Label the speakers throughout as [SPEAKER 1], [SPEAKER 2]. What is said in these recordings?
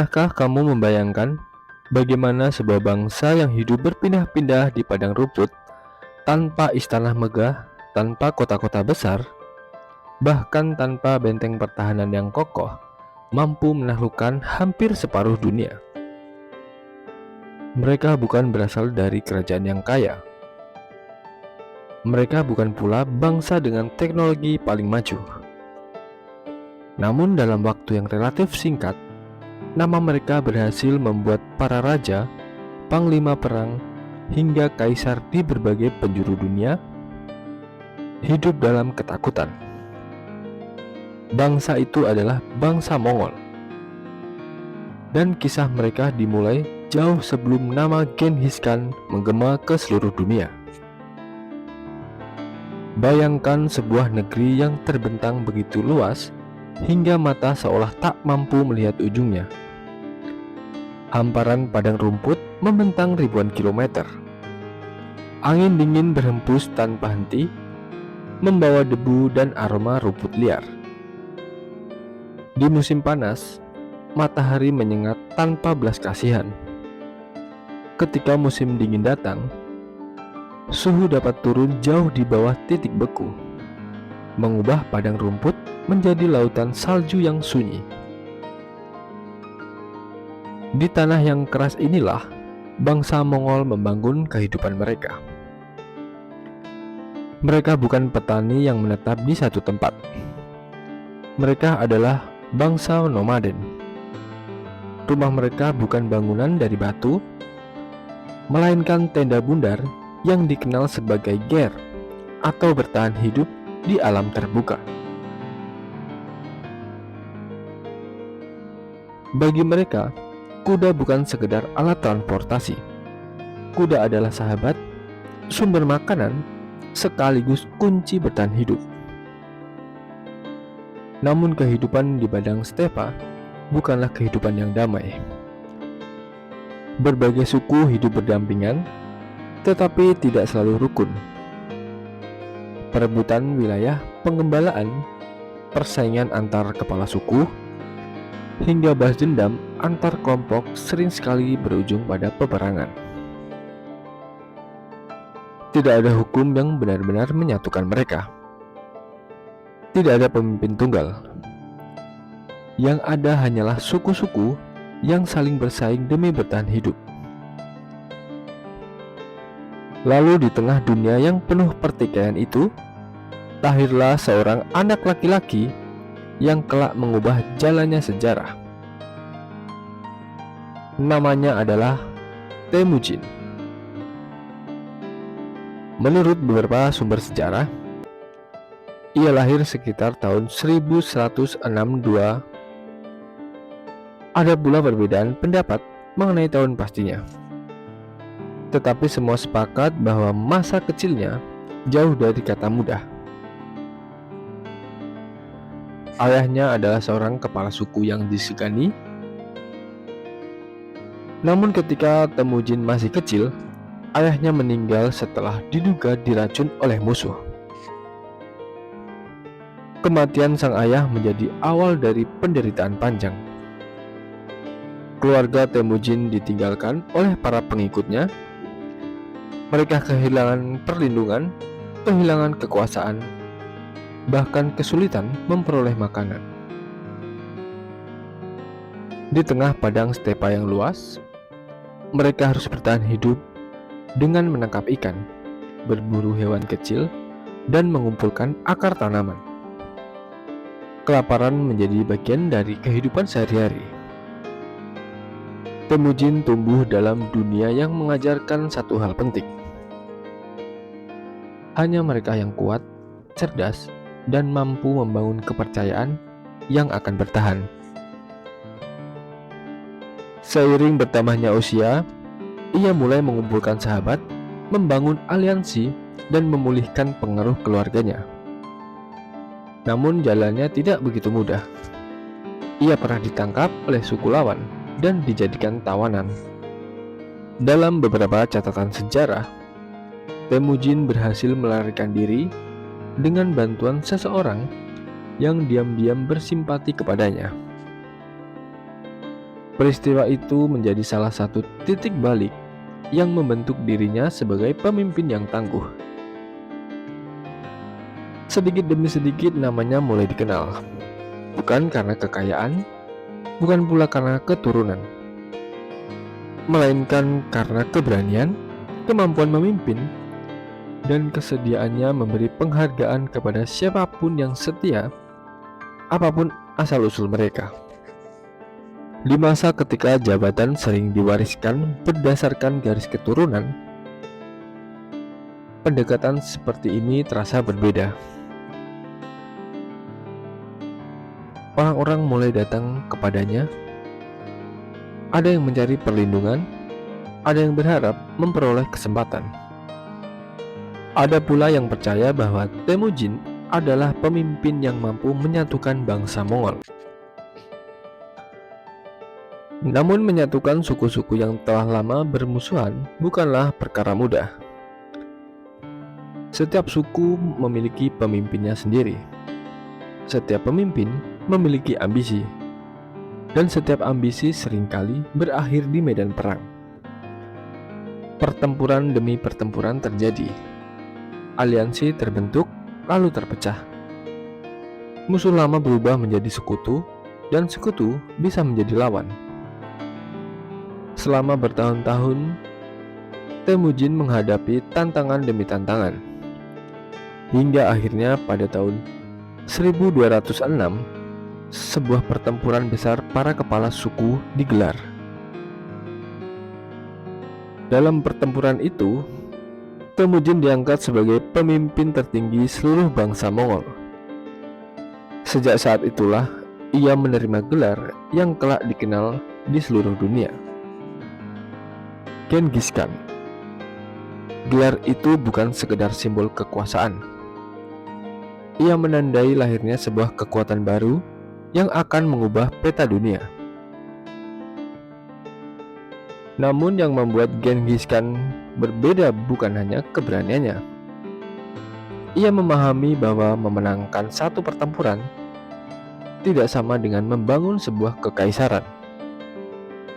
[SPEAKER 1] Pernahkah kamu membayangkan bagaimana sebuah bangsa yang hidup berpindah-pindah di padang rumput, tanpa istana megah, tanpa kota-kota besar, bahkan tanpa benteng pertahanan yang kokoh, mampu menaklukkan hampir separuh dunia? Mereka bukan berasal dari kerajaan yang kaya. Mereka bukan pula bangsa dengan teknologi paling maju. Namun dalam waktu yang relatif singkat, nama mereka berhasil membuat para raja, panglima perang, hingga kaisar di berbagai penjuru dunia hidup dalam ketakutan. Bangsa itu adalah bangsa Mongol. Dan kisah mereka dimulai jauh sebelum nama Genghis Khan menggema ke seluruh dunia. Bayangkan sebuah negeri yang terbentang begitu luas hingga mata seolah tak mampu melihat ujungnya. Hamparan padang rumput membentang ribuan kilometer. Angin dingin berhembus tanpa henti, membawa debu dan aroma rumput liar. Di musim panas, matahari menyengat tanpa belas kasihan. Ketika musim dingin datang, suhu dapat turun jauh di bawah titik beku, mengubah padang rumput menjadi lautan salju yang sunyi. Di tanah yang keras inilah bangsa Mongol membangun kehidupan mereka. Mereka bukan petani yang menetap di satu tempat. Mereka adalah bangsa nomaden. Rumah mereka bukan bangunan dari batu, melainkan tenda bundar yang dikenal sebagai ger atau bertahan hidup di alam terbuka. Bagi mereka, kuda bukan sekedar alat transportasi. Kuda adalah sahabat, sumber makanan, sekaligus kunci bertahan hidup. Namun kehidupan di padang stepa bukanlah kehidupan yang damai. Berbagai suku hidup berdampingan, tetapi tidak selalu rukun. Perebutan wilayah penggembalaan, persaingan antar kepala suku, hingga balas dendam antar kelompok sering sekali berujung pada peperangan. Tidak ada hukum yang benar-benar menyatukan mereka. Tidak ada pemimpin tunggal. Yang ada hanyalah suku-suku yang saling bersaing demi bertahan hidup. Lalu di tengah dunia yang penuh pertikaian itu, lahirlah seorang anak laki-laki yang kelak mengubah jalannya sejarah. Namanya adalah Temujin. Menurut beberapa sumber sejarah, ia lahir sekitar tahun 1162. Ada pula perbedaan pendapat mengenai tahun pastinya. Tetapi semua sepakat bahwa masa kecilnya jauh dari kata mudah. Ayahnya adalah seorang kepala suku yang disegani. Namun ketika Temujin masih kecil, ayahnya meninggal setelah diduga diracun oleh musuh. Kematian sang ayah menjadi awal dari penderitaan panjang. Keluarga Temujin ditinggalkan oleh para pengikutnya. Mereka kehilangan perlindungan, kehilangan kekuasaan, bahkan kesulitan memperoleh makanan. Di tengah padang stepa yang luas, mereka harus bertahan hidup dengan menangkap ikan, berburu hewan kecil, dan mengumpulkan akar tanaman. Kelaparan menjadi bagian dari kehidupan sehari-hari. Temujin tumbuh dalam dunia yang mengajarkan satu hal penting. Hanya mereka yang kuat, cerdas, dan mampu membangun kepercayaan yang akan bertahan. Seiring bertambahnya usia, ia mulai mengumpulkan sahabat, membangun aliansi, dan memulihkan pengaruh keluarganya. Namun jalannya tidak begitu mudah. Ia pernah ditangkap oleh suku lawan dan dijadikan tawanan. Dalam beberapa catatan sejarah, Temujin berhasil melarikan diri dengan bantuan seseorang yang diam-diam bersimpati kepadanya. Peristiwa itu menjadi salah satu titik balik yang membentuk dirinya sebagai pemimpin yang tangguh. Sedikit demi sedikit namanya mulai dikenal, bukan karena kekayaan, bukan pula karena keturunan, melainkan karena keberanian, kemampuan memimpin, dan kesediaannya memberi penghargaan kepada siapapun yang setia, apapun asal-usul mereka. Di masa ketika jabatan sering diwariskan berdasarkan garis keturunan, pendekatan seperti ini terasa berbeda. Orang-orang mulai datang kepadanya. Ada yang mencari perlindungan, ada yang berharap memperoleh kesempatan. Ada pula yang percaya bahwa Temujin adalah pemimpin yang mampu menyatukan bangsa Mongol. Namun menyatukan suku-suku yang telah lama bermusuhan bukanlah perkara mudah. Setiap suku memiliki pemimpinnya sendiri. Setiap pemimpin memiliki ambisi. Dan setiap ambisi seringkali berakhir di medan perang. Pertempuran demi pertempuran terjadi. Aliansi terbentuk lalu terpecah. Musuh lama berubah menjadi sekutu, dan sekutu bisa menjadi lawan. Selama bertahun-tahun, Temujin menghadapi tantangan demi tantangan. Hingga akhirnya pada tahun 1206, sebuah pertempuran besar para kepala suku digelar. Dalam pertempuran itu, Temujin diangkat sebagai pemimpin tertinggi seluruh bangsa Mongol. Sejak saat itulah ia menerima gelar yang kelak dikenal di seluruh dunia, Genghis Khan. Gelar itu bukan sekedar simbol kekuasaan. Ia menandai lahirnya sebuah kekuatan baru yang akan mengubah peta dunia. Namun yang membuat Genghis Khan berbeda bukan hanya keberaniannya. Ia memahami bahwa memenangkan satu pertempuran tidak sama dengan membangun sebuah kekaisaran.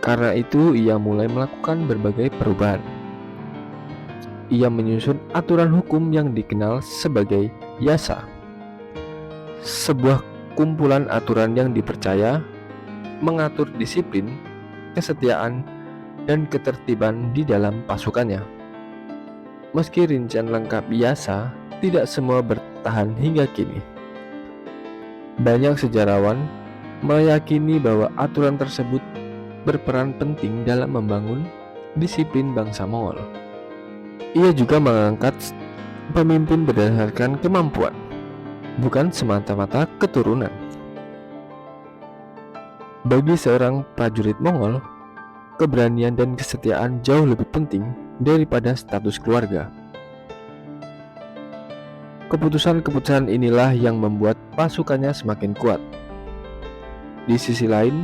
[SPEAKER 1] Karena itu ia mulai melakukan berbagai perubahan. Ia menyusun aturan hukum yang dikenal sebagai Yasa, sebuah kumpulan aturan yang dipercaya mengatur disiplin, kesetiaan, dan ketertiban di dalam pasukannya. Meski rincian lengkap Yasa, tidak semua bertahan hingga kini. Banyak sejarawan meyakini bahwa aturan tersebut berperan penting dalam membangun disiplin bangsa Mongol. Ia juga mengangkat pemimpin berdasarkan kemampuan, bukan semata-mata keturunan. Bagi seorang prajurit Mongol, keberanian dan kesetiaan jauh lebih penting daripada status keluarga. Keputusan-keputusan inilah yang membuat pasukannya semakin kuat. Di sisi lain,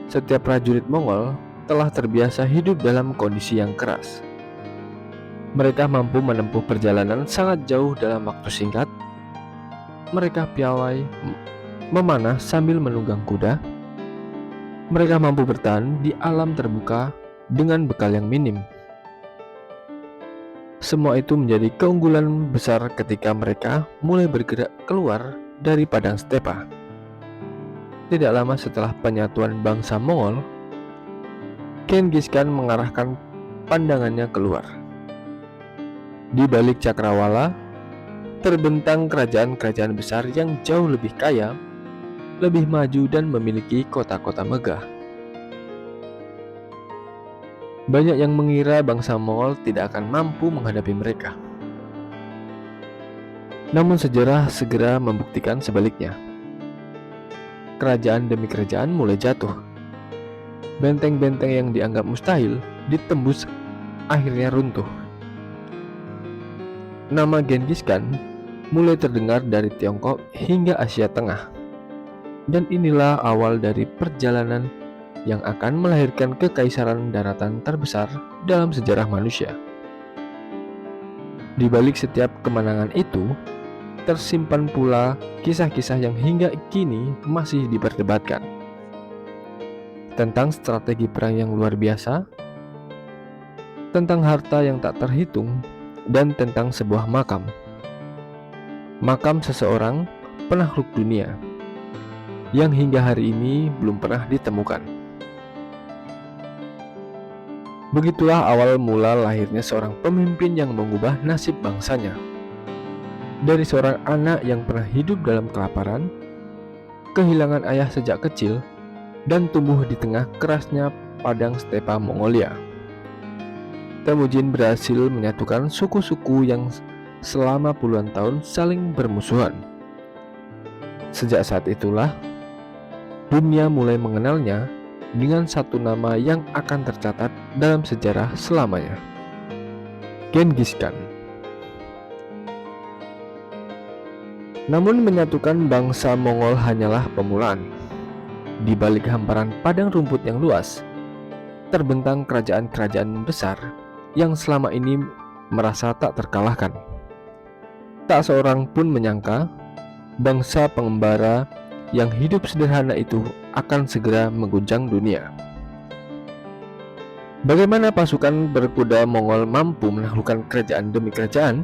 [SPEAKER 1] setiap prajurit Mongol telah terbiasa hidup dalam kondisi yang keras. Mereka mampu menempuh perjalanan sangat jauh dalam waktu singkat. Mereka piawai memanah sambil menunggang kuda. Mereka mampu bertahan di alam terbuka dengan bekal yang minim. Semua itu menjadi keunggulan besar ketika mereka mulai bergerak keluar dari padang stepa. Tidak lama setelah penyatuan bangsa Mongol, Genghis Khan mengarahkan pandangannya keluar. Di balik cakrawala, terbentang kerajaan-kerajaan besar yang jauh lebih kaya, lebih maju dan memiliki kota-kota megah. Banyak yang mengira bangsa Mongol tidak akan mampu menghadapi mereka. Namun sejarah segera membuktikan sebaliknya. Kerajaan demi kerajaan mulai jatuh. Benteng-benteng yang dianggap mustahil ditembus akhirnya runtuh. Nama Genghis Khan mulai terdengar dari Tiongkok hingga Asia Tengah. Dan inilah awal dari perjalanan yang akan melahirkan kekaisaran daratan terbesar dalam sejarah manusia. Di balik setiap kemenangan itu, tersimpan pula kisah-kisah yang hingga kini masih diperdebatkan. tentang strategi perang yang luar biasa, tentang harta yang tak terhitung, dan tentang sebuah makam. Makam seseorang penakluk dunia yang hingga hari ini belum pernah ditemukan. Begitulah awal mula lahirnya seorang pemimpin yang mengubah nasib bangsanya. Dari seorang anak yang pernah hidup dalam kelaparan, kehilangan ayah sejak kecil, dan tumbuh di tengah kerasnya padang stepa Mongolia, Temujin berhasil menyatukan suku-suku yang selama puluhan tahun saling bermusuhan. Sejak saat itulah, dunia mulai mengenalnya dengan satu nama yang akan tercatat dalam sejarah selamanya: Genghis Khan. Namun menyatukan bangsa Mongol hanyalah permulaan. Di balik hamparan padang rumput yang luas, terbentang kerajaan-kerajaan besar yang selama ini merasa tak terkalahkan. Tak seorang pun menyangka bangsa pengembara yang hidup sederhana itu akan segera mengguncang dunia. Bagaimana pasukan berkuda Mongol mampu menaklukkan kerajaan demi kerajaan?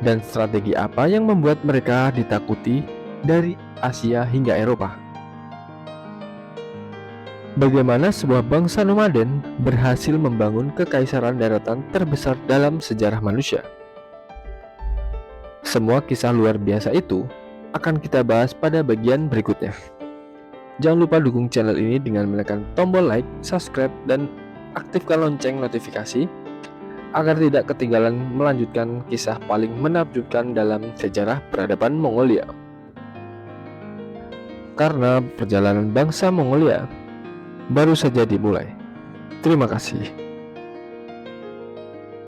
[SPEAKER 1] Dan strategi apa yang membuat mereka ditakuti dari Asia hingga Eropa? Bagaimana sebuah bangsa nomaden berhasil membangun kekaisaran daratan terbesar dalam sejarah manusia? Semua kisah luar biasa itu akan kita bahas pada bagian berikutnya. Jangan lupa dukung channel ini dengan menekan tombol like, subscribe, dan aktifkan lonceng notifikasi agar tidak ketinggalan melanjutkan kisah paling menakjubkan dalam sejarah peradaban Mongolia. Karena perjalanan bangsa Mongolia baru saja dimulai. Terima kasih.